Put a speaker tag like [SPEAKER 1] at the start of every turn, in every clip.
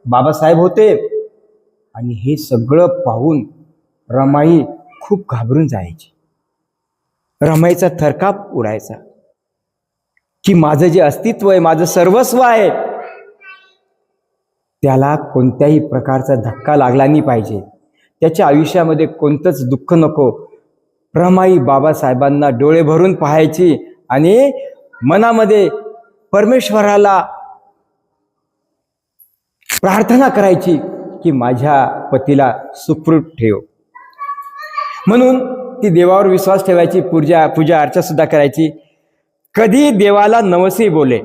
[SPEAKER 1] बाबासाहेब होते. आणि हे सगळं पाहून रमाई खूप घाबरून जायची. रमाईचा थरकाप उडायचा की माझं जे अस्तित्व आहे, माझं सर्वस्व आहे, त्याला कोणत्याही प्रकारचा धक्का लागला नाही पाहिजे, त्याच्या आयुष्यामध्ये कोणतंच दुःख नको. रमाई बाबासाहेबांना डोळे भरून पाहायची आणि मनामध्ये परमेश्वराला प्रार्थना करायची की माझ्या पतीला सुखरूप ठेव. म्हणून ती देवावर विश्वास ठेवायची, पूजा अर्चा सुद्धा करायची. कधी देवाला नवसे बोले.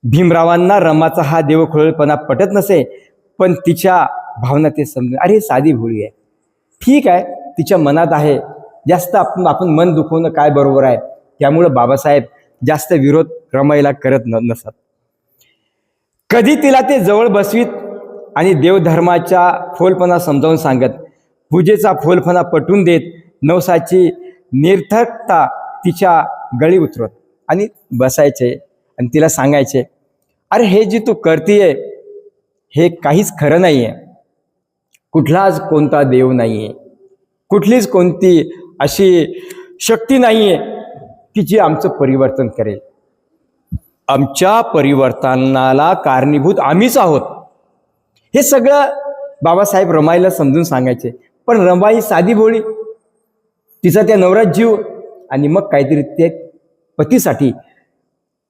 [SPEAKER 1] भीमरावांना रमाचा हा देवखोळपणा पटत नसे, पण तिच्या भावना ते समजून, अरे साधी भोळी आहे, ठीक आहे, तिच्या मनात आहे, जास्त आपण मन दुखवणं काय बरोबर आहे. त्यामुळं बाबासाहेब जास्त विरोध रमाईला करत नसत. कधी तिला ते जवळ बसवीत आणि देवधर्माच्या फोलपणा समजावून सांगत, पूजेचा फोलपणा पटवून देत, नवसाची निर्थकता तिच्या गळी उतरत आणि बसायचे आणि तिला सांगायचे, अरे हे जे तू करतीये हे काहीच खरं नाही आहे. कुठलाच कोणता देव नाही आहे, कुठलीच कोणती अशी शक्ती नाही आहे की जी आमचं परिवर्तन करेल. आमच्या परिवर्तनाला कारणीभूत आम्हीच आहोत. हे सगळं बाबासाहेब रमाईला समजून सांगायचे. पण रमाई साधी भोळी, तिचा त्या नवऱ्यात जीव, आणि मग काहीतरी ते पतीसाठी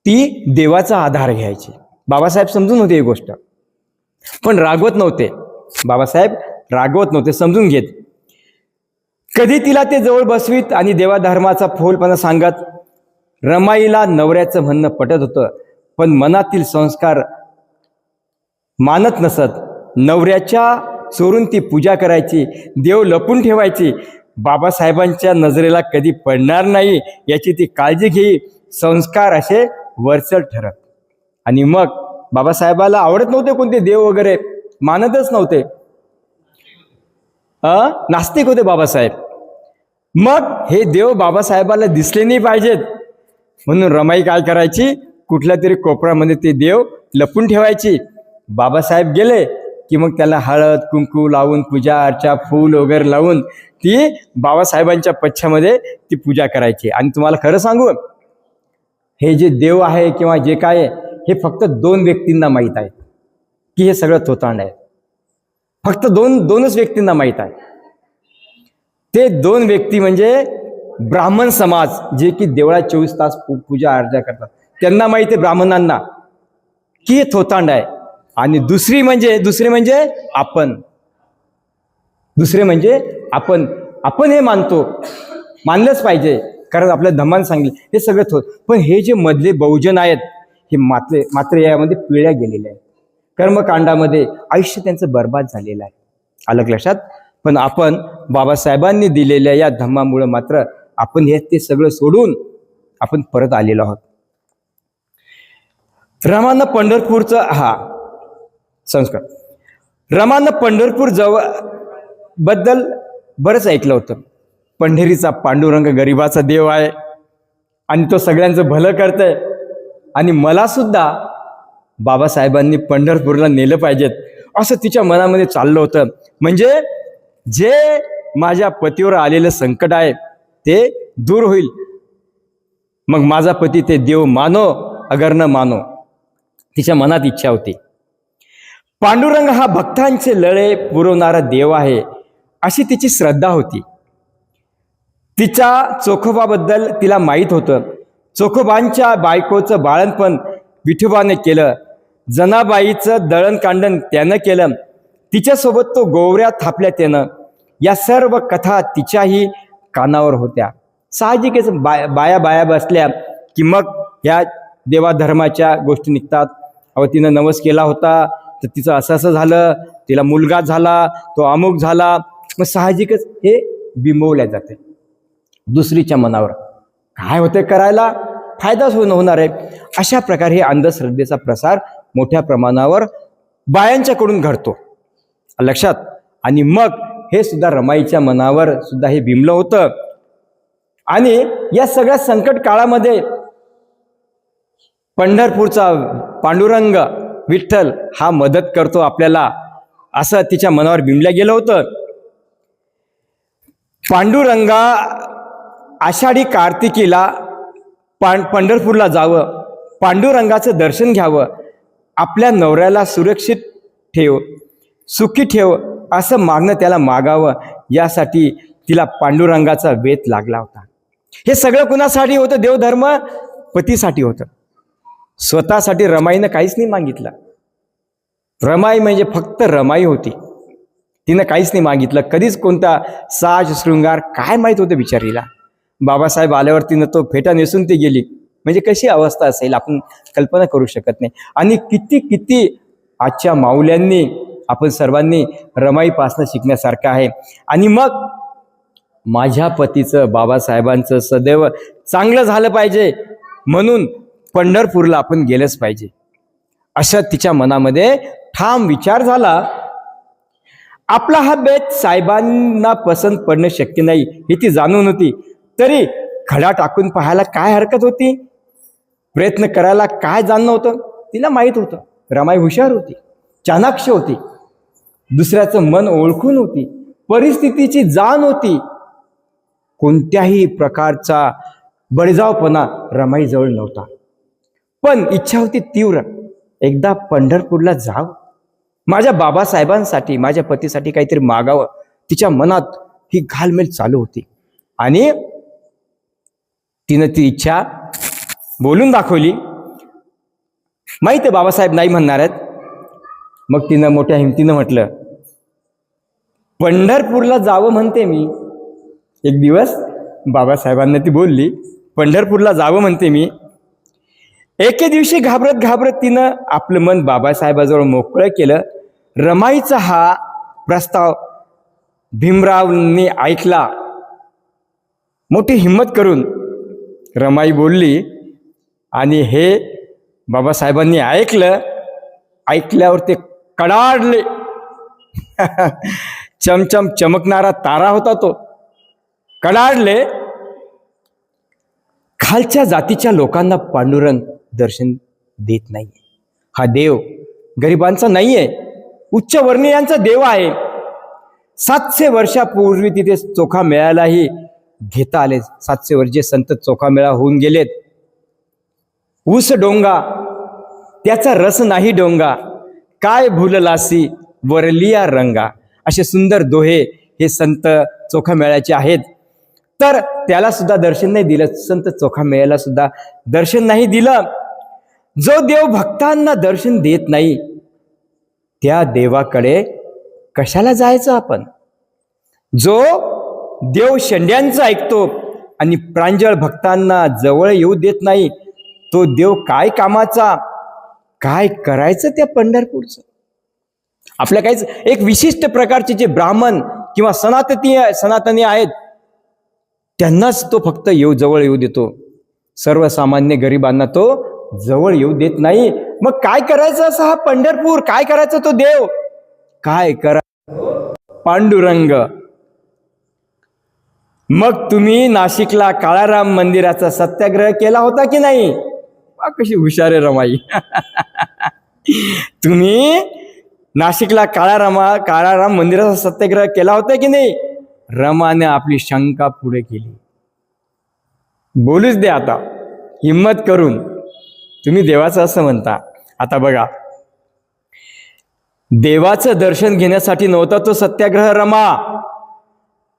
[SPEAKER 1] ती देवाचा आधार घ्यायची. बाबासाहेब समजून होते ही गोष्ट, पण रागवत नव्हते. बाबासाहेब रागवत नव्हते, समजून घेत. कधी तिला ते जवळ बसवीत आणि देवाधर्माचा फोलपणा सांगत. रमाईला नवऱ्याचं म्हणणं पटत होतं, पण मनातील संस्कार मानत नसत. नवऱ्याच्या चोरून ती पूजा करायची, देव लपून ठेवायची. बाबासाहेबांच्या नजरेला कधी पडणार नाही याची ती काळजी घेई. संस्कार असे वरचढ ठरत. आणि मग बाबासाहेबाला आवडत नव्हते कोणते देव वगैरे, मानतच नव्हते, नास्तिक होते बाबासाहेब. मग हे देव बाबासाहेबाला दिसले नाही पाहिजेत म्हणून रमाई काय करायची, कुठल्या तरी कोपऱ्यामध्ये ते देव लपून ठेवायची. बाबासाहेब गेले की मग त्याला हळद कुंकू लावून, पूजा अर्चा फूल वगैरे लावून ती बाबासाहेबांच्या पच्छामध्ये ती पूजा करायची. आणि तुम्हाला खरं सांगू, हे जे देव आहे किंवा जे काय आहे, हे फक्त 2 व्यक्तींना माहीत आहे की हे सगळं थोतांड आहे. फक्त दोनच व्यक्तींना माहीत आहे. ते 2 व्यक्ती म्हणजे ब्राह्मण समाज, जे की देवळात 24 तास पूजा अर्चा करतात, त्यांना माहिती आहे ब्राह्मणांना की हे थोतांड आहे. आणि दुसरे म्हणजे आपण हे मानतो, मानलंच पाहिजे, कारण आपल्या धर्माने सांगितलं हे सगळं पण हे जे मधले बहुजन आहेत हे मात्र यामध्ये पिळल्या गेलेले आहेत. कर्मकांडामध्ये आयुष्य त्यांचं बर्बाद झालेलं आहे. आलं लक्षात. पण आपण बाबासाहेबांनी दिलेल्या या धम्मामुळे मात्र आपण ते सगळं सोडून आपण परत आलेलो आहोत. रमानं पंढरपूरचं संस्कार. रमानं पंढरपूर बद्दल बरंच ऐकलं होतं. पंढरीचा पांडुरंग गरिबाचा देव आहे आणि तो सगळ्यांचं भलं करतंय. आणि मला सुद्धा बाबासाहेबांनी पंढरपूरला नेलं पाहिजेत असं तिच्या मनामध्ये चाललं होतं. म्हणजे जे माझ्या पतीवर आलेलं संकट आहे ते दूर होईल. मग माझा पती ते देव मानो अगर न मानो, तिच्या मनात इच्छा होती. पांडुरंग हा भक्तांचे लळे पुरवणारा देव आहे अशी तिची श्रद्धा होती. तिच्या चोखोबाबद्दल तिला माहीत होतं. चोखोबांच्या बायकोचं बाळणपण विठोबाने केलं, जनाबाईचं दळणकांडण त्यानं केलं, तिच्यासोबत तो गोवऱ्या थापल्या त्यानं. या सर्व कथा तिच्याही कानावर होत्या. साहजिकच बाया बसल्या की मग ह्या देवाधर्माच्या गोष्टी निघतात. अहो तिनं नवस केला होता तर तिचं असं झालं, तिला मुलगा झाला, तो अमुक झाला. मग साहजिकच हे बिंबवल्या जाते दुसरीच्या मनावर. काय होते करायला, फायदाच होणार आहे. अशा प्रकारे हे अंधश्रद्धेचा प्रसार मोठ्या प्रमाणावर बायांच्याकडून घडतो, लक्षात. आणि मग हे सुद्धा रमाईच्या मनावर सुद्धा हे बिंबलं होतं. आणि या सगळ्या संकट काळामध्ये पंढरपूरचा पांडुरंग विठ्ठल हा मदत करतो आपल्याला, असं तिच्या मनावर बिंबल्या गेलं होतं. पांडुरंगा आषाढी कार्तिकीला पंढरपूरला जावं, पांडुरंगाचं दर्शन घ्यावं, आपल्या नवऱ्याला सुरक्षित ठेव, सुखी ठेव असं मागणं त्याला मागावं, यासाठी तिला पांडुरंगाचा वेध लागला होता. हे सगळं कुणासाठी होतं? देवधर्म पतीसाठी होतं. स्वतःसाठी रमाईनं काहीच नाही मागितलं. रमाई म्हणजे फक्त रमाई होती, तिनं काहीच नाही मागितलं. कधीच कोणता साज शृंगार काय माहीत होतं बिचारीला. बाबासाहेब आल्यावर तिनं तो फेटा नेसून ती गेली, म्हणजे कशी अवस्था असेल आपण कल्पना करू शकत नाही. आणि किती किती आजच्या माऊल्यांनी आपण सर्वांनी रमाईपासनं शिकण्यासारखं आहे. आणि मग माझ्या पतीचं बाबासाहेबांचं सदैव चांगलं झालं पाहिजे म्हणून पंढरपूरला आपण गेलंच पाहिजे, अशा तिच्या मनामध्ये ठाम विचार झाला. आपला हा बेत साहेबांना पसंत पडणं शक्य नाही हे ती जाणून होती, तरी खडा टाकून पाहायला काय हरकत होती? प्रयत्न करायला काय जाणं होतं? तिला माहीत होतं रमाई हुशार होती, चाणाक्ष होती, दुसऱ्याचं मन ओळखून होती, परिस्थितीची जाण होती. कोणत्याही प्रकारचा बळजावपणा रमाईजवळ नव्हता. पण इच्छा होती तीव्र, एकदा पंढरपूरला जावं, माझ्या बाबासाहेबांसाठी, माझ्या पतीसाठी काहीतरी मागावं. तिच्या मनात ही घालमेल चालू होती आणि तिनं ती इच्छा बोलून दाखवली. माहिती आहे बाबासाहेब नाही म्हणणार आहेत. मग तिनं मोठ्या हिमतीनं म्हटलं, पंढरपूरला जावं म्हणते मी. एक दिवस बाबासाहेबांना ती बोलली, पंढरपूरला जावं म्हणते मी. एके दिवशी घाबरत घाबरत तिनं आपलं मन बाबासाहेबाजवळ मोकळं केलं. रमाईचा हा प्रस्ताव भीमरावनी ऐकला. मोठी हिंमत करून रमाई बोलली आणि हे बाबासाहेबांनी ऐकलं. ऐकल्यावर ते कडाडले. चमचम चमकणारा तारा होता तो. कडाडले. खालच्या जातीच्या लोकांना पांडुरंग दर्शन देत नाही. हा देव गरिबांचा नाहीये, उच्चवर्णीयांचा देव आहे. 700 वर्षापूर्वी तिथे चोखा मेळायलाही घेता आले. 700 वर्षे संत चोखा मेळा होऊन गेलेत. ऊस डोंगा त्याचा रस नाही डोंगा, काय भुललासी वरलिया रंगा, असे सुंदर दोहे हे संत चोखा मेळ्याचे आहेत. तर त्याला सुद्धा दर्शन नाही दिलं, संत चोखा मेळ्याला सुद्धा दर्शन नाही दिलं. जो देव भक्तांना दर्शन देत नाही त्या देवाकडे कशाला जायचं आपण? जो देव शेंड्यांचं ऐकतो आणि प्रांजळ भक्तांना जवळ येऊ देत नाही, तो देव काय कामाचा? काय करायचं त्या पंढरपूरचं? आपल्या काहीच एक विशिष्ट प्रकारचे जे ब्राह्मण किंवा सनातनी आहेत त्यांनाच तो फक्त जवळ येऊ देतो. सर्वसामान्य गरिबांना तो जवळ येऊ देत नाही. मग काय करायचं असं हा पंढरपूर? काय करायचं तो देव? काय करा पांडुरंग? मग तुम्ही नाशिकला काळाराम मंदिराचा सत्याग्रह केला होता की नाही? कशी हुशार आहे रमाई. तुम्ही नाशिकला काळाराम मंदिराचा सत्याग्रह केला होता की नाही? रमाने आपली शंका पुढे केली. बोलूच दे आता हिम्मत करून. तुम्ही देवाचं असं म्हणता. आता बघा, देवाचं दर्शन घेण्यासाठी नव्हता तो सत्याग्रह रमा,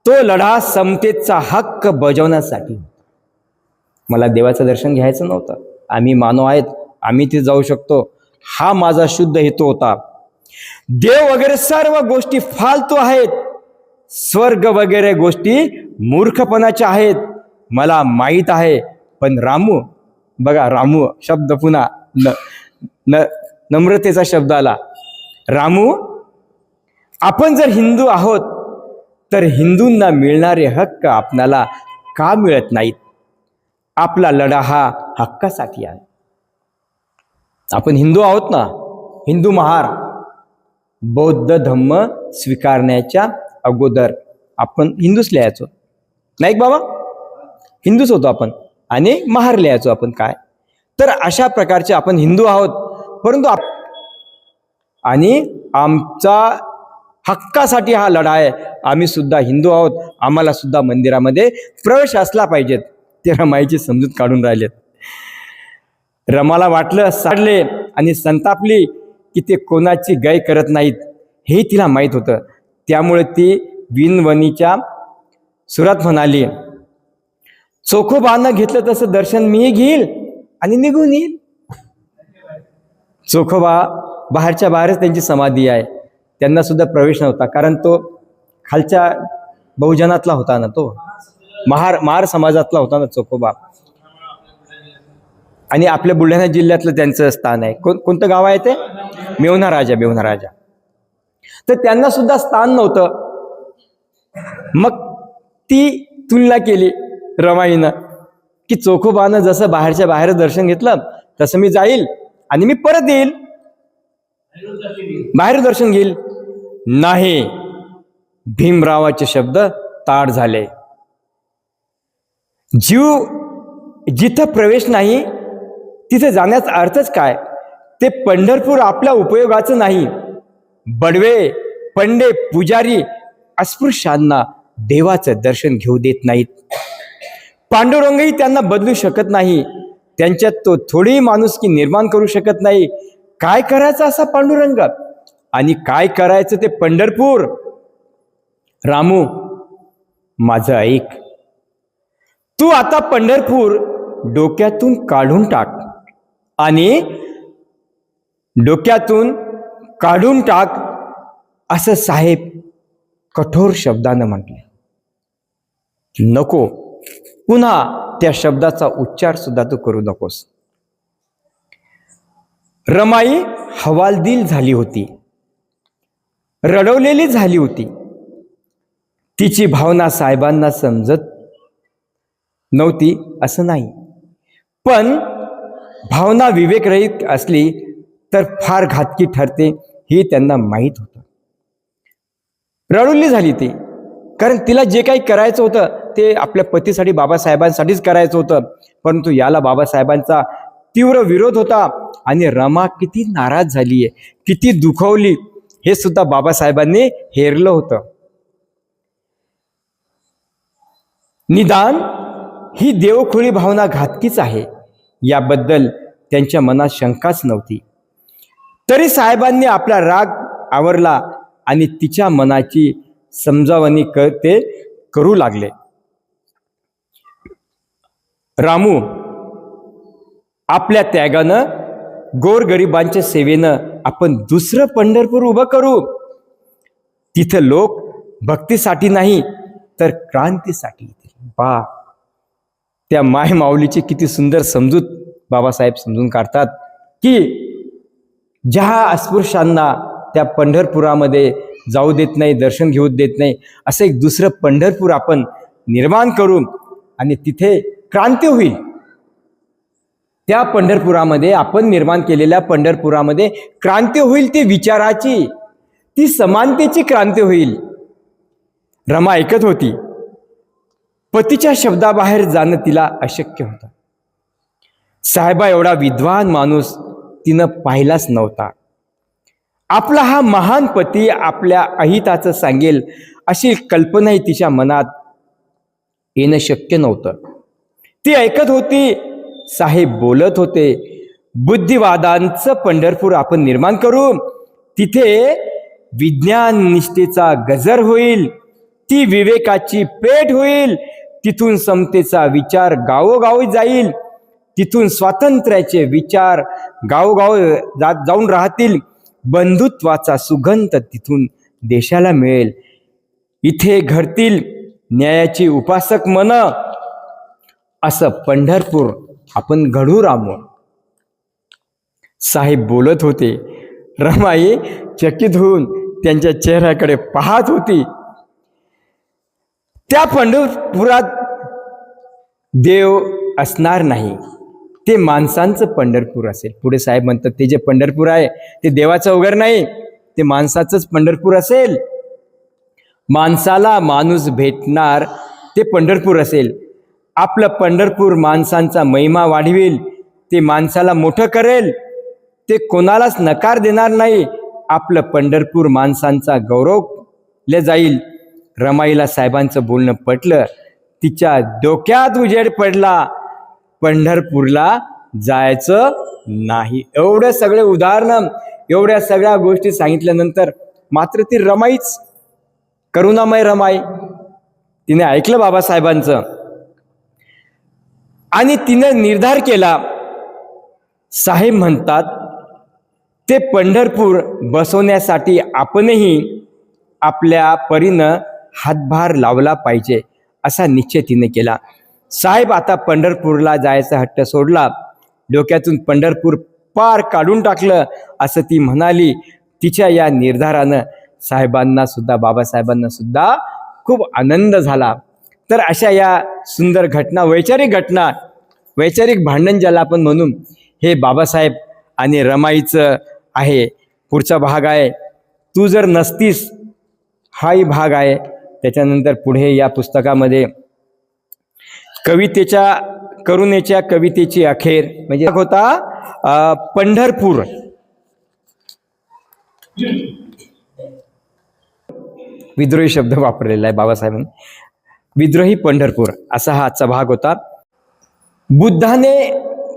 [SPEAKER 1] तो लढा समतेचा हक्क बजावण्यासाठी. मला देवाचं दर्शन घ्यायचं नव्हतं. आम्ही मानव आहेत, आम्ही तिथे जाऊ शकतो, हा माझा शुद्ध हेतू होता. देव वगैरे सर्व गोष्टी फालतू आहेत, स्वर्ग वगैरे गोष्टी मूर्खपणाच्या आहेत, मला माहीत आहे. पण रामू, बघा रामू शब्द पुन्हा नम्रतेचा शब्द आला. रामू, आपण जर हिंदू आहोत तर हिंदूंना मिळणारे हक्क आपणाला का मिळत नाहीत? आपला लढा हा हक्कासाठी आहे. आपण हिंदू आहोत ना, हिंदू महार. बौद्ध धम्म स्वीकारण्याच्या अगोदर आपण हिंदूच लिहायचो, नाही बाबा? हिंदूच होतो आपण आणि महार लिहायचो आपण. काय तर अशा प्रकारचे आपण हिंदू आहोत. परंतु आणि आमचा हक्कासाठी हा लढा आहे. आम्ही सुद्धा हिंदू आहोत, आम्हाला सुद्धा मंदिरामध्ये प्रवेश असला पाहिजेत. ते रमाईची समजूत काढून राहिलेत. रमाला वाटलं साडले आणि संतापली की ते कोणाची गय करत नाहीत हे तिला माहीत होतं. त्यामुळे ती विनवणीच्या सुरात म्हणाली, चोखोबानं घेतलं तसं दर्शन मी घेईल आणि निघून येईल. चोखोबा बाहेरच्या बाहेरच त्यांची समाधी आहे. त्यांना सुद्धा प्रवेश नव्हता, कारण तो खालच्या बहुजनातला होता ना, तो महार समाजातला होता ना चोखोबा. आणि आपल्या बुलढाणा जिल्ह्यातलं त्यांचं स्थान आहे. कोणतं गाव आहे ते? मेवना राजा. तर त्यांना सुद्धा स्थान नव्हतं. मग ती तुलना केली रमाईनं की चोखोबानं जसं बाहेरच्या बाहेर दर्शन घेतलं तसं मी जाईल आणि मी परत येईल, बाहेर दर्शन घेईल. नाही, भीमरावाचे शब्द ताड झाले. जीव जिथं प्रवेश नाही तिथे जाण्याचा अर्थच काय? ते पंढरपूर आपल्या उपयोगाचं नाही. बडवे, पंडे, पुजारी अस्पृश्यांना देवाचं दर्शन घेऊ देत नाहीत. पांडुरंगही त्यांना बदलू शकत नाही. त्यांच्यात तो थोडी माणुसकी निर्माण करू शकत नाही. काय करायचं असा पांडुरंग आणि काय करायचं ते पंढरपूर? रामू, माझं ऐक. तू आता पंढरपूर डोक्यातून काढून टाक आणि डोक्यातून काढून टाक असं साहेब कठोर शब्दानं म्हटले. नको, पुन्हा त्या शब्दाचा उच्चार सुद्धा तू करू नकोस. रमाई हवालदिल झाली होती, रडवलेली झाली होती. तिची भावना साहेबांना समजत नव्हती असं नाही, पण भावना विवेकरहित असली तर फार घातकी ठरते हे त्यांना माहीत होतं. रडवली झाली ती, कारण तिला जे काही करायचं होतं ते आपल्या पतीसाठी, बाबासाहेबांसाठीच करायचं होतं. परंतु याला बाबासाहेबांचा तीव्र विरोध होता आणि रमा किती नाराज झाली आहे, किती दुखावली हे सुद्धा बाबासाहेबांनी हेरलं होतं. निदान ही देवखोरी भावना घातकीच आहे याबद्दल त्यांच्या मनात शंकाच नव्हती. तरी साहेबांनी आपला राग आवरला आणि तिच्या मनाची समजावणी ते करू लागले. रामू, आपल्या त्यागानं, गोरगरिबांच्या सेवेनं आपण दुसरं पंढरपूर उभं करू. तिथं लोक भक्तीसाठी नाही तर क्रांतीसाठी येतील. पहा, त्या माय माऊलीची किती सुंदर समजूत बाबासाहेब समजून काढतात की ज्या अस्पृश्यांना त्या पंढरपुरामध्ये जाऊ देत नाही, दर्शन घेऊ देत नाही, असं एक दुसरं पंढरपूर आपण निर्माण करू आणि तिथे क्रांती होईल. त्या पंढरपुरामध्ये, आपण निर्माण केलेल्या पंढरपुरामध्ये क्रांती होईल. ती विचाराची, ती समानतेची क्रांती होईल. रमा ऐकत होती. पतीच्या शब्दाबाहेर जाणं तिला अशक्य होतं. साहेबा एवढा विद्वान माणूस तिनं पाहिलाच नव्हता. आपला हा महान पती आपल्या अहिताचं सांगेल अशी कल्पनाही तिच्या मनात येणं शक्य नव्हतं. ती ऐकत होती. साहेब बोलत होते, बुद्धिवादांचं पंढरपूर आपण निर्माण करू. तिथे विज्ञान निष्ठेचा गजर होईल, ती विवेकाची पेठ होईल. तिथून समतेचा विचार गावोगावी जाईल, तिथून स्वातंत्र्याचे विचार गावोगाव जाऊन राहतील. बंधुत्वाचा सुगंध तिथून देशाला मिळेल. इथे घडतील न्यायाची उपासक मन. असं पंढरपूर आपण घडू रामू. साहेब बोलत होते. रमाई चकित होऊन त्यांच्या चेहऱ्याकडे पाहत होती. त्या पंढरपुरात देव असणार नाही, ते माणसांचं पंढरपूर असेल. पुढे साहेब म्हणतात ते जे पंढरपूर आहे ते देवाचं वगैरे नाही, ते माणसाचंच पंढरपूर असेल. माणसाला माणूस भेटणार ते पंढरपूर असेल. आपलं पंढरपूर माणसांचा महिमा वाढवेल, ते माणसाला मोठं करेल, ते कोणालाच नकार देणार नाही. आपलं पंढरपूर माणसांचा गौरवले जाईल. रमाईला साहेबांचं बोलणं पटलं. तिच्या डोक्यात उजेड पडला, पंढरपूरला जायचं नाही. एवढे सगळे उदाहरणं, एवढ्या सगळ्या गोष्टी सांगितल्यानंतर मात्र ती रमाईच, करुणामय रमाई, तिने ऐकलं बाबासाहेबांचं आणि तिने निर्धार केला. साहेब म्हणतात ते पंढरपूर बसवण्यासाठी आपणही आपल्या परीनं हातभार लावला पाहिजे असा निश्चय तिने केला. साहेब आता पंढरपूरला जायचा हट्ट सोडला, डोक्यातून पंढरपूर पार काढून टाकलं असं ती म्हणाली. तिच्या या निर्धारानं साहेबांना सुद्धा, बाबासाहेबांना सुद्धा खूप आनंद झाला. तर अशा या सुंदर घटना, वैचारिक भांडण ज्याला आपण म्हणून, हे बाबासाहेब आणि रमाईचं आहे. पुढचा भाग आहे तू जर नसतीस, हाही भाग आहे. त्याच्यानंतर पुढे या पुस्तकामध्ये करुणेच्या कवितेची अखेर म्हणजे होता पंढरपूर. विद्रोही शब्द वापरलेला आहे बाबासाहेबांनी, विद्रोही पंढरपूर असा हा आजचा भाग होता. बुद्धाने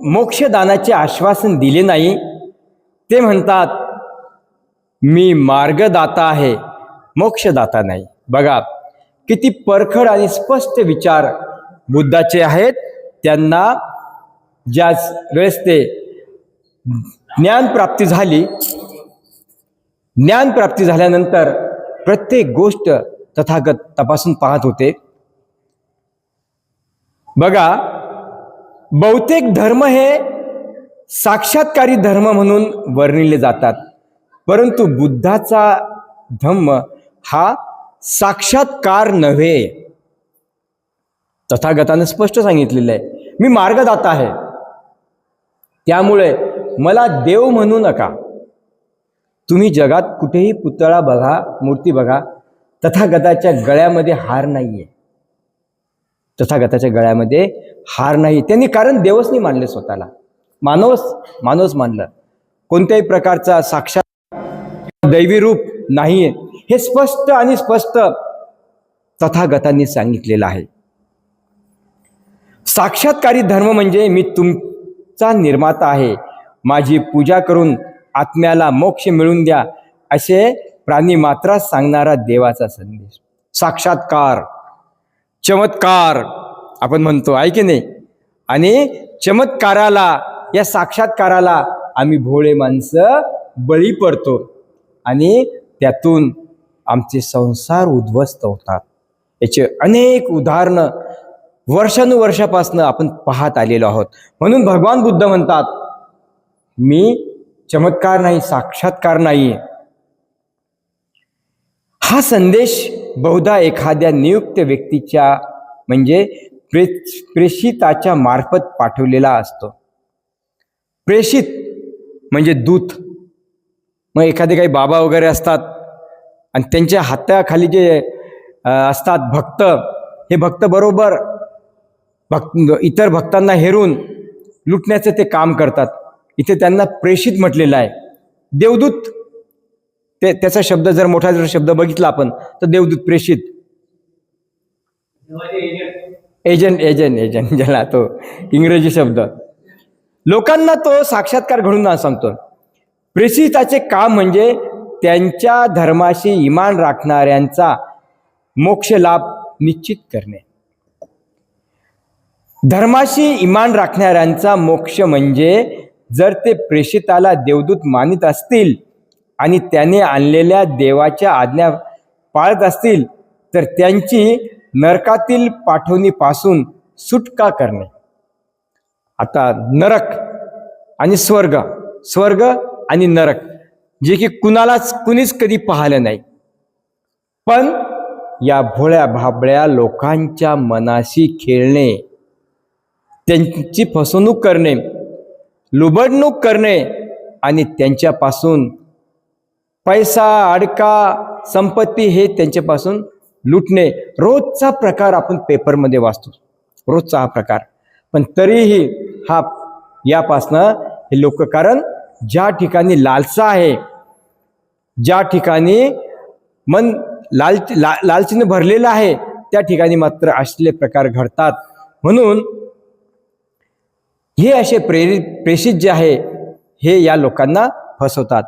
[SPEAKER 1] मोक्षदानाचे आश्वासन दिले नाही. ते म्हणतात मी मार्गदाता आहे, मोक्षदाता नाही. बघा किती परखड आणि स्पष्ट विचार बुद्धाचे आहेत. त्यांना ज्या वेळेस ते ज्ञानप्राप्ती झाल्यानंतर प्रत्येक गोष्ट तथागत तपासून पाहत होते. बघा बहुतेक धर्म हे साक्षात्कारी धर्म म्हणून वर्णिले जातात, परंतु बुद्धाचा धम्म हा साक्षात्कार नव्हे. तथागताने स्पष्ट सांगितलेलं आहे, मी मार्गदाता आहे, त्यामुळे मला देव म्हणू नका. तुम्ही जगात कुठेही पुतळा बघा, मूर्ती बघा, तथागताच्या गळ्यामध्ये हार नाहीये. तथागताच्या गळ्यामध्ये हार नाही. त्यांनी कारण देवच नाही मानले स्वतःला, मानवच मानलं. कोणत्याही प्रकारचा साक्षात दैवी रूप नाहीये, हे स्पष्ट तथागतांनी सांगितलेलं आहे. साक्षात्कारी धर्म म्हणजे मी तुमचा निर्माता आहे, माझी पूजा करून आत्म्याला मोक्ष मिळवून द्या, असे प्राणी मात्रात सांगणारा देवाचा संदेश. साक्षात्कार, चमत्कार आपण म्हणतो आहे की नाही. आणि चमत्काराला, या साक्षात्काराला आम्ही भोळे माणसं बळी पडतो आणि त्यातून आमचे संसार उद्ध्वस्त होतात. याचे अनेक उदाहरणं वर्षानुवर्षापासून आपण पाहत आलेलो आहोत. म्हणून भगवान बुद्ध म्हणतात मी चमत्कार नाही, साक्षात्कार नाही. हा संदेश बहुधा एखाद्या नियुक्त व्यक्तीच्या म्हणजे प्रेषिताच्या मार्फत पाठवलेला असतो. प्रेषित म्हणजे दूत. मग एखादे काही बाबा वगैरे असतात आणि त्यांच्या हाताखाली जे असतात भक्त, हे भक्त बरोबर इतर भक्तांना हेरून लुटण्याचं ते काम करतात. इथे त्यांना प्रेषित म्हटलेलं आहे. देवदूत, त्याचा शब्द जर मोठा शब्द बघितला आपण तर देवदूत, प्रेषित, एजंट ज्याला तो इंग्रजी शब्द. लोकांना तो साक्षात्कार घडून सांगतो. प्रेषिताचे काम म्हणजे त्यांच्या धर्माशी इमान राखणाऱ्यांचा मोक्ष लाभ निश्चित करणे. धर्माशी इमान राखणाऱ्यांचा मोक्ष म्हणजे जर ते प्रेषिताला देवदूत मानित असतील आणि त्याने आणलेल्या देवाच्या आज्ञा पाळत असतील तर त्यांची नरकातील पाठवणीपासून सुटका करणे. आता नरक आणि स्वर्ग आणि नरक जे की कुणीच कधी पाहिलं नाही, पण या भोळ्या भाबड्या लोकांच्या मनाशी खेळणे, त्यांची फसवणूक करणे, लुबाडणूक करणे आणि त्यांच्यापासून पैसा, अडका, संपत्ती हे त्यांच्यापासून लुटणे रोजचा प्रकार आपण पेपरमध्ये वाचतो, रोजचा हा प्रकार. पण तरीही यापासनं हे लोक, कारण ज्या ठिकाणी लालसा आहे ज्या ठिकाणी मन लालचीने भरलेलं आहे त्या ठिकाणी मात्र असले प्रकार घडतात. म्हणून हे असे प्रेषित जे आहे हे या लोकांना फसवतात.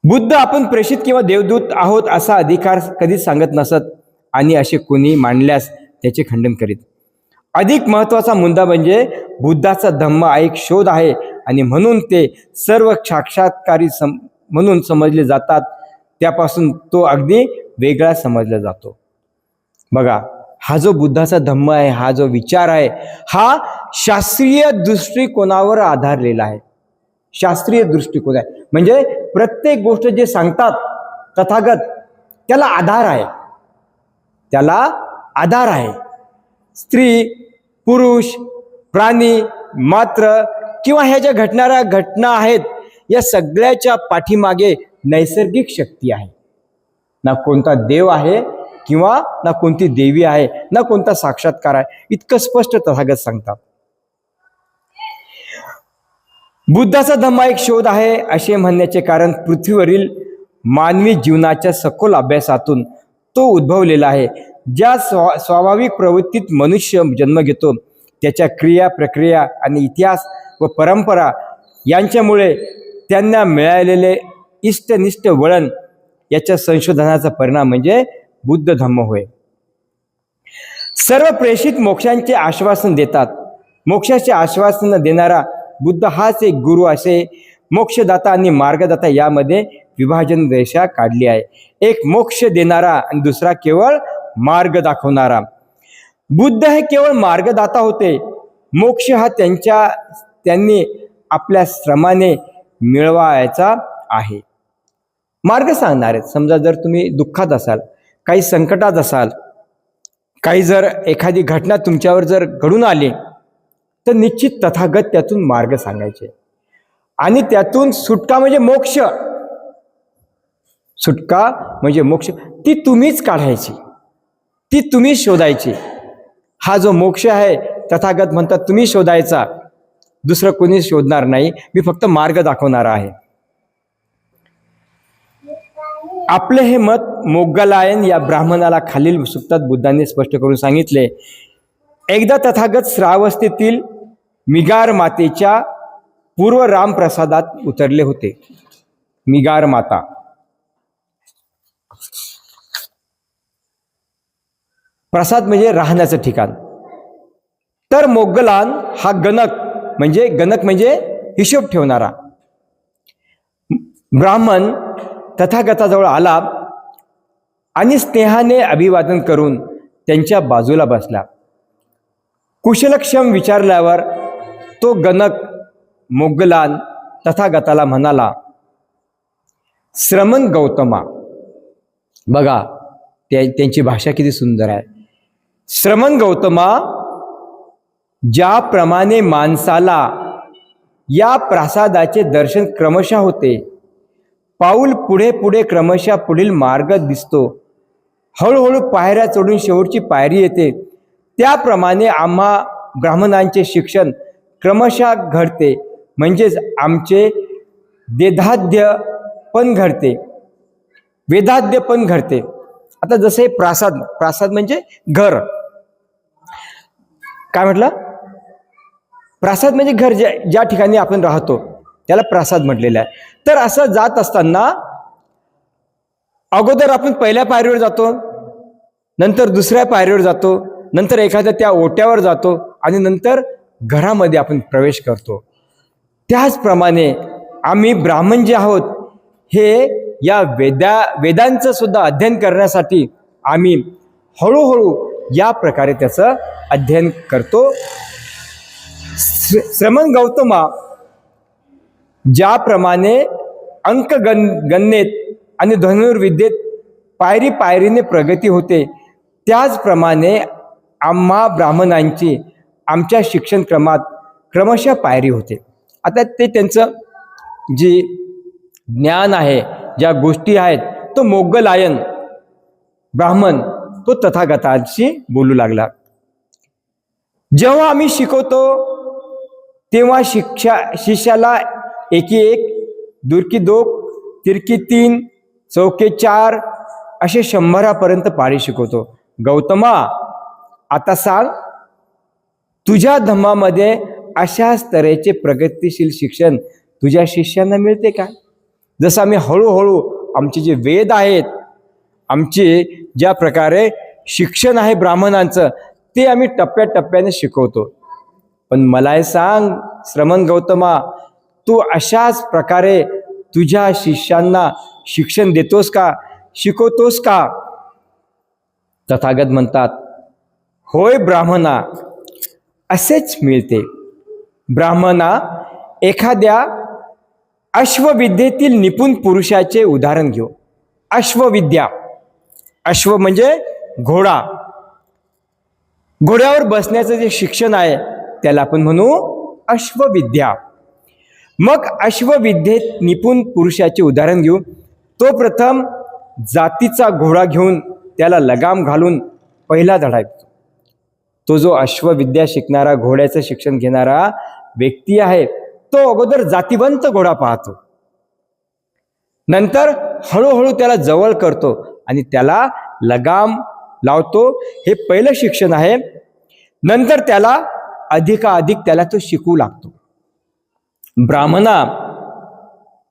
[SPEAKER 1] बुद्ध आपण प्रेषित किंवा देवदूत आहोत असा अधिकार कधीच सांगत नसत आणि असे कोणी मांडल्यास त्याचे खंडन करीत. अधिक महत्त्वाचा मुद्दा म्हणजे बुद्धाचा धम्म हा एक शोध आहे आणि म्हणून ते सर्व साक्षात्कारी म्हणून समजले जातात. त्यापासून तो अगदी वेगळा समजला जातो. बघा, हा जो बुद्धाचा धम्म आहे, हा जो विचार आहे, हा शास्त्रीय दृष्टिकोनावर आधारलेला आहे. शास्त्रीय दृष्टिकोन आहे म्हणजे प्रत्येक गोष्ट जे सांगतात तथागत त्याला आधार आहे. त्याला आधार आहे. स्त्री, पुरुष, प्राणी मात्र किंवा ह्या ज्या घडणाऱ्या घटना आहेत या सगळ्याच्या पाठीमागे नैसर्गिक शक्ती आहे. ना कोणता देव आहे किंवा ना कोणती देवी आहे, ना कोणता साक्षात्कार आहे, इतकं स्पष्ट तथागत सांगतात. बुद्धाचा धम्म एक शोध आहे असे म्हणण्याचे कारण पृथ्वीवरील मानवी जीवनाच्या सखोल अभ्यासातून तो उद्भवलेला आहे. ज्या स्वाभाविक प्रवृत्तीत मनुष्य जन्म घेतो त्याच्या क्रिया, प्रक्रिया आणि इतिहास व परंपरा यांच्यामुळे त्यांना मिळालेले इष्टनिष्ठ वळण याच्या संशोधनाचा परिणाम म्हणजे बुद्ध धम्म होय. सर्व प्रेषित मोक्षांचे आश्वासन देतात. मोक्षाचे आश्वासन देणारा बुद्ध हाच एक गुरु असे मोक्षदाता आणि मार्गदाता यामध्ये विभाजन रेषा काढली आहे. एक मोक्ष देणारा आणि दुसरा केवळ मार्ग दाखवणारा. बुद्ध हे केवळ मार्गदाता होते. मोक्ष हा त्यांनी आपल्या श्रमाने मिळवायचा आहे. मार्ग सांगणार आहेत. समजा जर तुम्ही दुःखात असाल, काही संकटात असाल, काही जर एखादी घटना तुमच्यावर जर घडून आली तर निश्चित तथागत त्यातून मार्ग सांगायचे आणि त्यातून सुटका म्हणजे मोक्ष. सुटका म्हणजे मोक्ष ती तुम्हीच काढायची, ती तुम्ही शोधायची. हा जो मोक्ष आहे तथागत म्हणतात तुम्ही शोधायचा, दुसरं कोणी शोधणार नाही, मी फक्त मार्ग दाखवणारा आहे. आपले हे मत मोग्गलायन या ब्राह्मणाला खालील सुक्तात बुद्धांनी स्पष्ट करून सांगितले. एकदा तथागत श्रावस्तीतील मिगार मातेच्या पूर्व रामप्रसादात उतरले होते. मिगार माता प्रसाद म्हणजे राहण्याचं ठिकाण. तर मोग्गलान हा गणक म्हणजे हिशोब ठेवणारा ब्राह्मण तथागताजवळ आला आणि स्नेहाने अभिवादन करून त्यांच्या बाजूला बसला. कुशलक्षम विचारल्यावर तो गणक मोग्गलान तथागताला म्हणाला, श्रमण गौतमा. बघा त्यांची भाषा किती सुंदर आहे. श्रमण गौतमा, ज्याप्रमाणे माणसाला या प्रासादाचे दर्शन क्रमशः होते, पाऊल पुढे पुढे क्रमशः पुढील मार्ग दिसतो, हळूहळू पायऱ्या चढून शेवटची पायरी येते, त्याप्रमाणे आम्हा ब्राह्मणांचे शिक्षण क्रमशः घडते. म्हणजेच आमचे वेदाध्य पण घडते. आता जसे प्रासाद म्हणजे घर. काय म्हटलं? प्रासाद म्हणजे घर, ज्या ठिकाणी आपण राहतो त्याला प्रासाद म्हटलेलं आहे. तर असं जात असताना अगोदर आपण पहिल्या पायरीवर जातो, नंतर दुसऱ्या पायरीवर जातो, नंतर एखाद्या त्या ओट्यावर जातो आणि नंतर घरामध्ये आपण प्रवेश करतो. त्याचप्रमाणे आम्ही ब्राह्मण जे आहोत हे या वेदांचं सुद्धा अध्ययन करण्यासाठी आम्ही हळूहळू या प्रकारे त्याचं अध्ययन करतो. श्रमण गौतमा, ज्याप्रमाणे अंक गणनेत आणि धनुर्विद्येत पायरी पायरीने प्रगती होते, त्याचप्रमाणे आम्हा ब्राह्मणांची आमच्या शिक्षण क्रमात क्रमशः पायरी होते. आता ते त्यांचं जे ज्ञान आहे, ज्या गोष्टी आहेत, तो मोग्गलायन ब्राह्मण तो तथागतांशी बोलू लागला. जेव्हा आम्ही शिकवतो तेव्हा शिष्याला एकी एक, दुरकी दोक तिरकी 3, चौके 4 असे 100पर्यंत पाढे शिकवतो. गौतमा, आता सांग, तुझ्या धम्मामध्ये अशाच तऱ्हेचे प्रगतिशील शिक्षण तुझ्या शिष्यांना मिळते का? जसं आम्ही हळूहळू आमचे जे वेद आहेत, आमचे ज्या प्रकारे शिक्षण आहे ब्राह्मणांचं, ते आम्ही टप्प्याटप्प्याने शिकवतो. पण मला हे सांग श्रमण गौतमा, तू अशाच प्रकारे तुझ्या शिष्यांना शिक्षण देतोस का, शिकवतोस का? तथागत म्हणतात, होय ब्राह्मणा, असेच मिळते. ब्राह्मणा, एखाद्या अश्वविद्येतील निपुण पुरुषाचे उदाहरण घेऊ. अश्वविद्या, अश्व म्हणजे घोडा, घोड्यावर बसण्याचं जे शिक्षण आहे त्याला आपण म्हणू अश्वविद्या. मग अश्वविद्येत निपुण पुरुषाचे उदाहरण घेऊ. तो प्रथम जातीचा घोडा घेऊन त्याला लगाम घालून पहिला धडा येतो. तो जो अश्वविद्या शिकणारा, घोड्याचं शिक्षण घेणारा व्यक्ती आहे, तो अगोदर जातीवंत घोडा पाहतो, नंतर हळूहळू त्याला जवळ करतो आणि त्याला लगाम लावतो. हे पहिलं शिक्षण आहे. नंतर त्याला अधिकाधिक त्याला तो शिकू लागतो. ब्राह्मणा,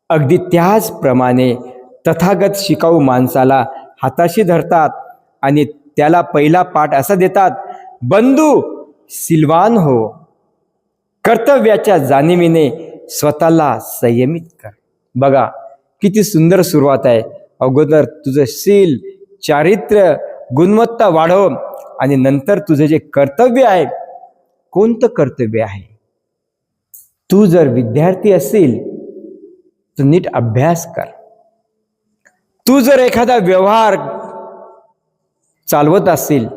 [SPEAKER 1] अगदी त्याचप्रमाणे तथागत शिकाऊ माणसाला हाताशी धरतात आणि त्याला पहिला पाठ असा देतात, बंधू सिलवान हो, कर्तव्याच्या जाणीवीने स्वतःला संयमित कर. बघा किती सुंदर सुरुवात आहे. अगोदर तुझं शील, चारित्र्य, गुणवत्ता वाढव आणि नंतर तुझं जे कर्तव्य आहे, कोणतं कर्तव्य आहे? तू जर विद्यार्थी असेल तर नीट अभ्यास कर. तू जर एखादा व्यवहार चालवत असेल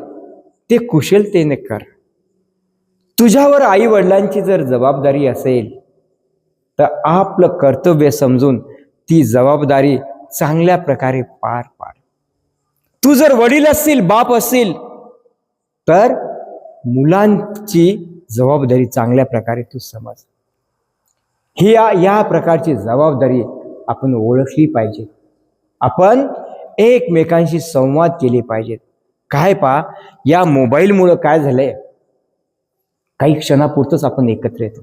[SPEAKER 1] ते कुशलतेने कर. तुझ्यावर आई वडिलांची जर जबाबदारी असेल तर आपलं कर्तव्य समजून ती जबाबदारी चांगल्या प्रकारे पार पाड. तू जर वडील असशील, बाप असशील, तर मुलांची जबाबदारी चांगल्या प्रकारे तू समज. ही या प्रकारची जबाबदारी आपण ओळखली पाहिजे. आपण एकमेकांशी संवाद केले पाहिजेत. काय पहा, या मोबाईलमुळं काय झालंय, काही क्षणापुरतंच आपण एकत्र येतो,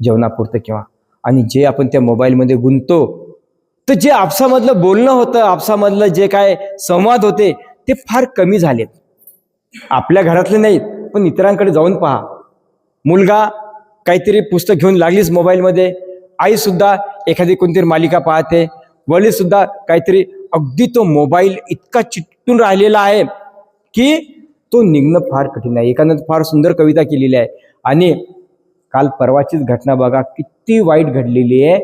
[SPEAKER 1] जेवणापुरतं किंवा, आणि जे आपण त्या मोबाईलमध्ये गुंततो, तर जे आपसामधलं बोलणं होतं, आपसामधलं जे काय संवाद होते ते फार कमी झालेत. आपल्या घरातले नाहीत पण इतरांकडे जाऊन पहा, मुलगा काहीतरी पुस्तक घेऊन लागलीच मोबाईलमध्ये, आई सुद्धा एखादी कोणतरी मालिका पाहते, वडील सुद्धा काहीतरी, अगदी तो मोबाईल इतका चिकटून राहिलेला आहे की तो निघणं फार कठीण आहे. एकानं फार सुंदर कविता केलेली आहे. आणि काल परवाचीच घटना बघा, किती वाईट घडलेली आहे.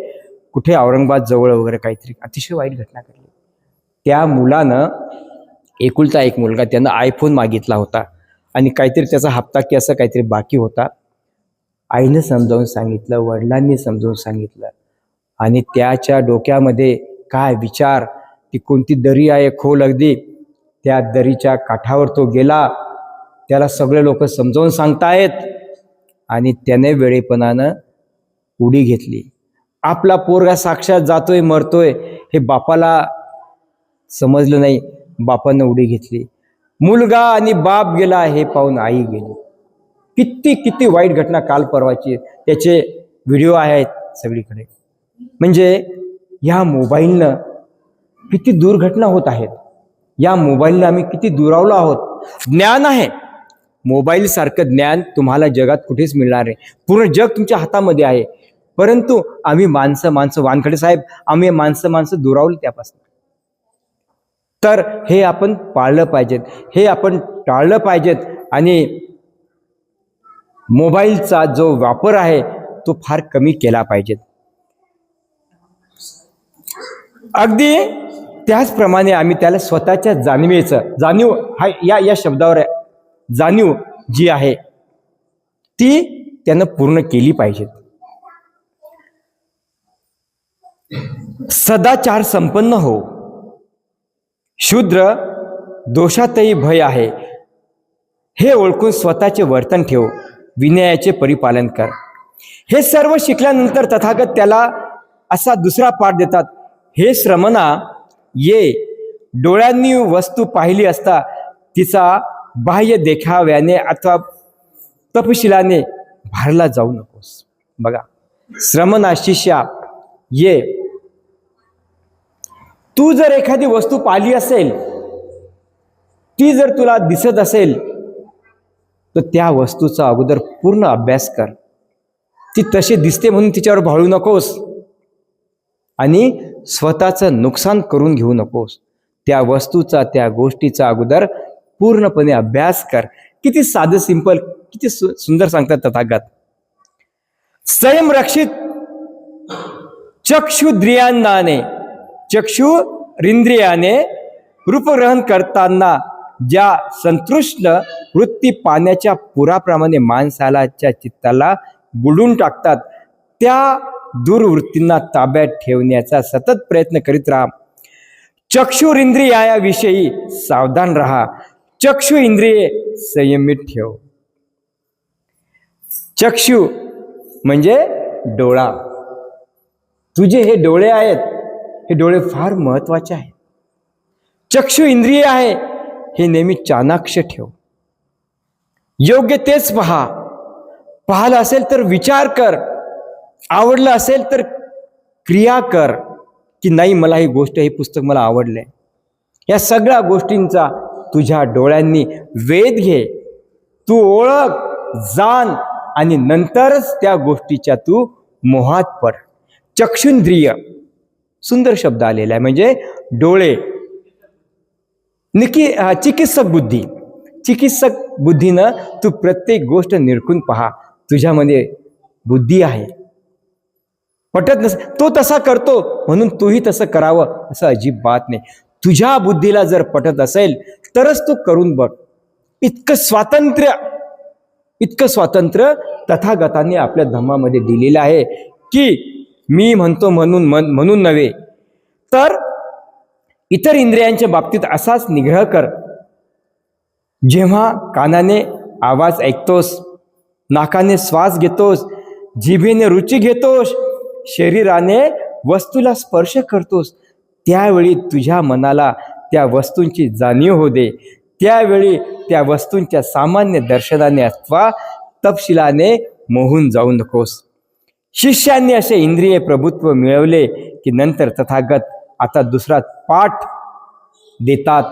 [SPEAKER 1] कुठे औरंगाबाद जवळ वगैरे काहीतरी अतिशय वाईट घटना घडली. त्या मुलानं, एकुलता एक मुलगा, त्यानं आयफोन मागितला होता आणि काहीतरी त्याचा हप्ता की असं काहीतरी बाकी होता. आईनं समजावून सांगितलं, वडिलांनी समजावून सांगितलं, आणि त्याच्या डोक्यामध्ये काय विचार, ती कोणती दरी आहे खोल, अगदी त्या दरीच्या काठावर तो गेला. त्याला सगळे लोक समजावून सांगतायत आणि त्याने वेळेपणानं उडी घेतली. आपला पोरगा साक्षात जातोय, मरतोय, हे बापाला समजलं नाही, बापानं उडी घेतली. मुलगा आणि बाप गेला हे पाहून आई गेली. किती किती वाईट घटना काल परवाची, त्याचे व्हिडिओ आहेत सगळीकडे. म्हणजे या मोबाईलनं किती दुर्घटना होत आहेत. या मोबाईलनं आम्ही किती दुरावलो आहोत. ज्ञान आहे, मोबाईल सारखं ज्ञान तुम्हाला जगात कुठेच मिळणार नाही. पूर्ण जग तुमच्या हातामध्ये आहे, परंतु आम्ही माणसं वानखडे साहेब, आम्ही माणसं दुरावली त्यापासून. तर हे आपण पाळलं पाहिजेत, हे आपण टाळलं पाहिजेत. आणि मोबाईलचा जो वापर आहे तो फार कमी केला पाहिजेत. अगदी त्याचप्रमाणे आम्ही त्याला स्वतःच्या जाणीवेचं, जाणीव हा या शब्दावर आहे, जाणीव जी आहे ती त्यानं पूर्ण केली पाहिजे. सदाचार संपन्न हो, शूद्र दोषातही भय आहे, हे ओळखून स्वतःचे वर्तन ठेव, विनयाचे परिपालन कर. हे सर्व शिकल्यानंतर तथागत त्याला असा दुसरा पाठ देतात, हे श्रमणा ये, डोळ्यांनी वस्तू पाहिली असता तिचा बाह्य देखाव्याने अथवा तपशिलाने भरला जाऊ नकोस. बघा, श्रमणा शिष्या ये, तू जर एखादी वस्तू पाहिली असेल, ती जर तुला दिसत असेल, तर त्या वस्तूचा अगोदर पूर्ण अभ्यास कर. ती तशी दिसते म्हणून तिच्यावर भाळू नकोस आणि स्वतःचं नुकसान करून घेऊ नकोस. त्या वस्तूचा, त्या गोष्टीचा अगोदर पूर्णपणे अभ्यास कर. किती साधं, सिंपल, किती सुंदर सांगतात तथागत. संयमरक्षित चक्षुद्रियांनाने, चक्षुरिंद्रियाने रूपग्रहण करताना ज्या संतृष्ट वृत्ती पाण्याच्या पुराप्रमाणे माणसाच्या चित्ताला बुडून टाकतात, त्या दुर्वृत्तींना ताब्यात ठेवण्याचा सतत प्रयत्न करीत राहा. चक्षुरिंद्रियाविषयी सावधान राहा. चक्षु इंद्रिये संयमित ठेव. चक्षु म्हणजे डोळा. तुझे हे डोळे आहेत, हे डोळे फार महत्वाचे आहेत. चक्षु इंद्रिय आहे, हे नेहमी चाणाक्ष ठेव. योग्य तेच पहा. पाहिलं असेल तर विचार कर, आवडलं असेल तर क्रिया कर की नाही, मला ही गोष्ट, हे पुस्तक मला आवडलंय. या सगळ्या गोष्टींचा तुझ्या डोळ्यांनी वेध घे. तू ओळख, जाण आणि नंतरच त्या गोष्टीच्या तू मोहात पड. चक्षुंद्रिय सुंदर शब्द आलेला आहे, म्हणजे डोळे. चिकित्सक बुद्धी, चिकित्सक बुद्धीनं तू प्रत्येक गोष्ट निरखून पहा. तुझ्यामध्ये बुद्धी आहे. पटत नस, तो तसा करतो म्हणून तूही तसं करावं असं अजिबात नाही. तुझ्या बुद्धीला जर पटत असेल तरच तू करून बघ. इतकं स्वातंत्र्य तथागतांनी आपल्या धम्मामध्ये दिलेलं आहे की मी म्हणतो म्हणून नव्हे, तर इतर इंद्रियांच्या बाबतीत असाच निग्रह कर. जेव्हा कानाने आवाज ऐकतोस, नाकाने श्वास घेतोस, जिभेने रुची घेतोस, शरीराने वस्तूला स्पर्श करतोस, त्यावेळी तुझ्या मनाला त्या वस्तूंची जाणीव होऊ दे. त्यावेळी त्या वस्तूंच्या सामान्य दर्शनाने अथवा तपशिलाने मोहून जाऊ नकोस. शिष्यांनी असे इंद्रिय प्रभुत्व मिळवले की नंतर तथागत आता दुसरा पाठ देतात.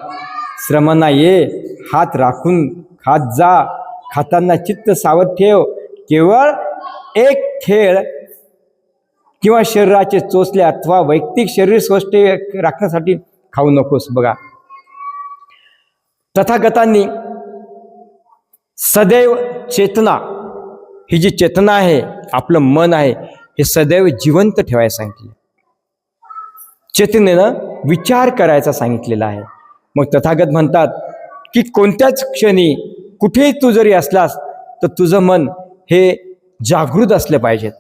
[SPEAKER 1] श्रमणा ये, हात राखून खात जा. खाताना चित्त सावध ठेव. केवळ एक खेळ किंवा शरीराचे चोचले अथवा वैयक्तिक शरीर स्वस्थ राखण्यासाठी खाऊ नकोस. बघा, तथागतांनी सदैव चेतना, ही जी चेतना आहे, आपलं मन आहे, हे सदैव जिवंत ठेवायला सांगितले. चेतनेनं विचार करायचा सांगितलेला आहे. मग तथागत म्हणतात की कोणत्याच क्षणी कुठेही तू जरी असलास तर तुझं मन हे जागृत असलं पाहिजेत,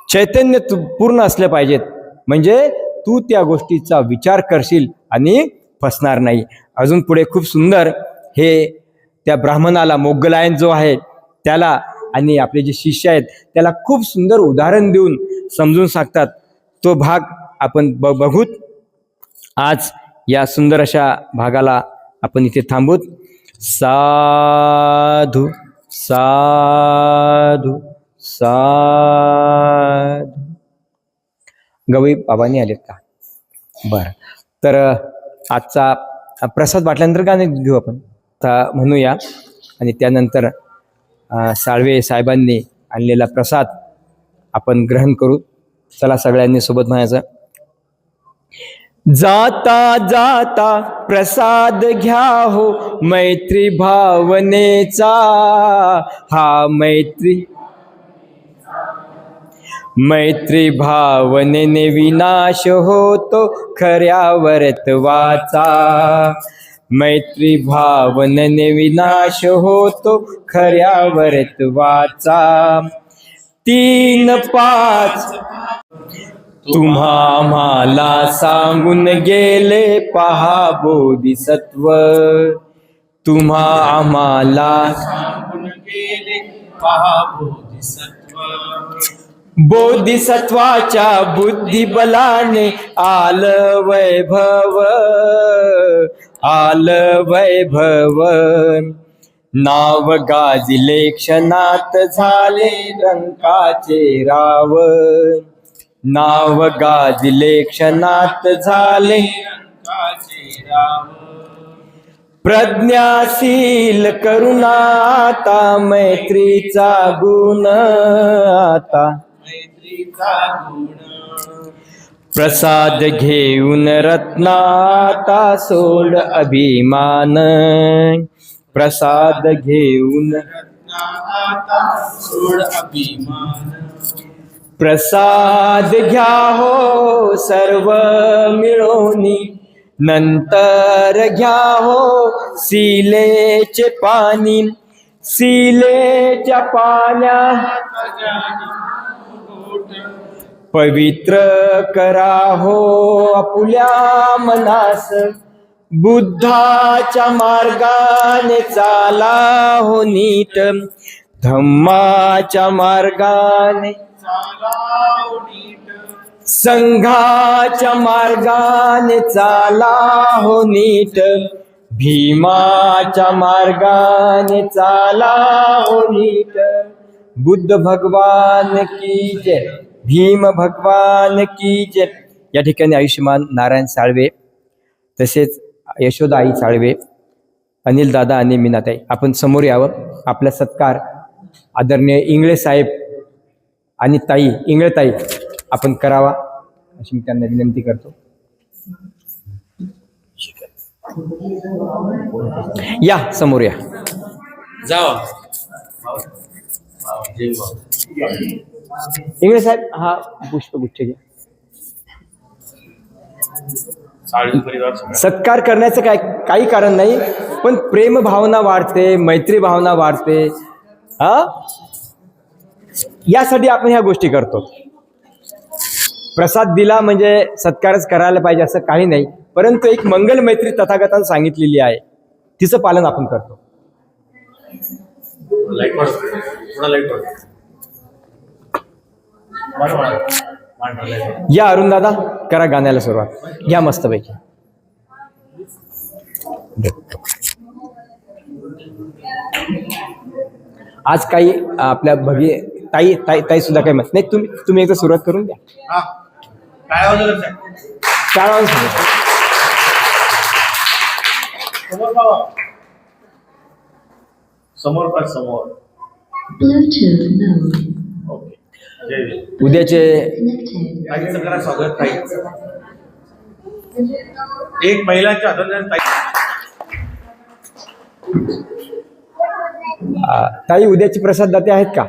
[SPEAKER 1] चैतन्य पूर्ण असले पाहिजेत, म्हणजे तू त्या गोष्टीचा विचार करशील आणि फसणार नाही. अजून पुढे खूप सुंदर हे त्या ब्राह्मणाला, मोगलायन जो आहे त्याला आणि आपले जे शिष्य आहेत त्याला खूप सुंदर उदाहरण देऊन समजून सांगतात. तो भाग आपण बघूत. आज या सुंदर अशा भागाला आपण इथे थांबूत. साधू साधू साधू. गवई बाबांनी आलेत का? बरं, तर आजचा प्रसाद वाटल्यानंतर गाणे घेऊ आपण, आता म्हणूया. आणि त्यानंतर साळवे साहेबांनी आणलेला प्रसाद आपण ग्रहण करू. चला सगळ्यांनी सोबत म्हणायचं. जाता जाता प्रसाद घ्या हो मैत्री भावनेचा, हा मैत्री भावनेने विनाश होतो खऱ्या वर्तवाचा. मैत्री भावनेने विनाश होतो खऱ्या वर्तवाचा. 3-5 तुम्हा आम्हाला सांगून गेले पहा बोधिसत्व. तुम्हा आम्हाला सांगून गेले पहा बोधिसत्व. बोधिसत्वाच्या बुद्धिबलाने आलं वैभव, आलं वैभव. नाव गाजिले क्षणात झाले लंकाचे रावण, नाव गाजिले क्षणात झाले लंकाचे रावण. प्रज्ञाशील करुणाता मैत्रीचा गुण, आता मैत्रीचा गुण. प्रसाद घेऊन रत्नाता सोड अभिमान, प्रसाद घेऊन रत्नाता सोड अभिमान. प्रसाद घ्या हो सर्व मिळोनी, नंतर घ्या हो शिलेचे पाणी. शिलेच्या पाण्यात पवित्र करा हो आपुल्या मनास. बुद्धाच्या मार्गाने चाला हो नीट, धम्माच्या मार्गाने चाला हो नीट. संघाच्या मार्गाने चाला हो नीट, भीमाच्या मार्गाने चाला हो नीट. बुद्ध भगवान की जय, भीम भगवान की जय. या ठिकाणी आयुष्यमान नारायण साळवे, तसेच यशोदाई साळवे, अनिल दादा आणि मीनाताई, आपण समोर यावं. आपला सत्कार आदरणीय इंगळे साहेब आणि ताई इंगळेताई आपण करावा अशी मी त्यांना विनंती करतो. या समोर या.
[SPEAKER 2] जावा.
[SPEAKER 1] इंगळे साहेब हा पुष्पगुच्छ घ्या. सत्कार करण्याचं काही कारण नाही, पण प्रेम भावना वाढते, मैत्री भावना वाढते, यासाठी आपण ह्या गोष्टी करतो. प्रसाद दिला म्हणजे सत्कारच करायला पाहिजे असं काही नाही, परंतु एक मंगल मैत्री तथागताने सांगितलेली आहे, तिचं पालन आपण करतो. या अरुण दादा करा गाण्याला सुरुवात. घ्या मस्तपैकी. आज काही आपल्या भगी ताई ताई ताई सुद्धा काही मत नाही. तुम्ही एकदा सुरुवात करून द्या.
[SPEAKER 2] काय वाजलं
[SPEAKER 1] काय वाजून सांगा.
[SPEAKER 2] समोर बाबा, समोर पाच समोर. ओके.
[SPEAKER 1] उद्याचे
[SPEAKER 2] ताईचं करा स्वागत. ताई एक महिलांच्या हातात
[SPEAKER 1] ताई उद्याची प्रसाद दाते आहेत का?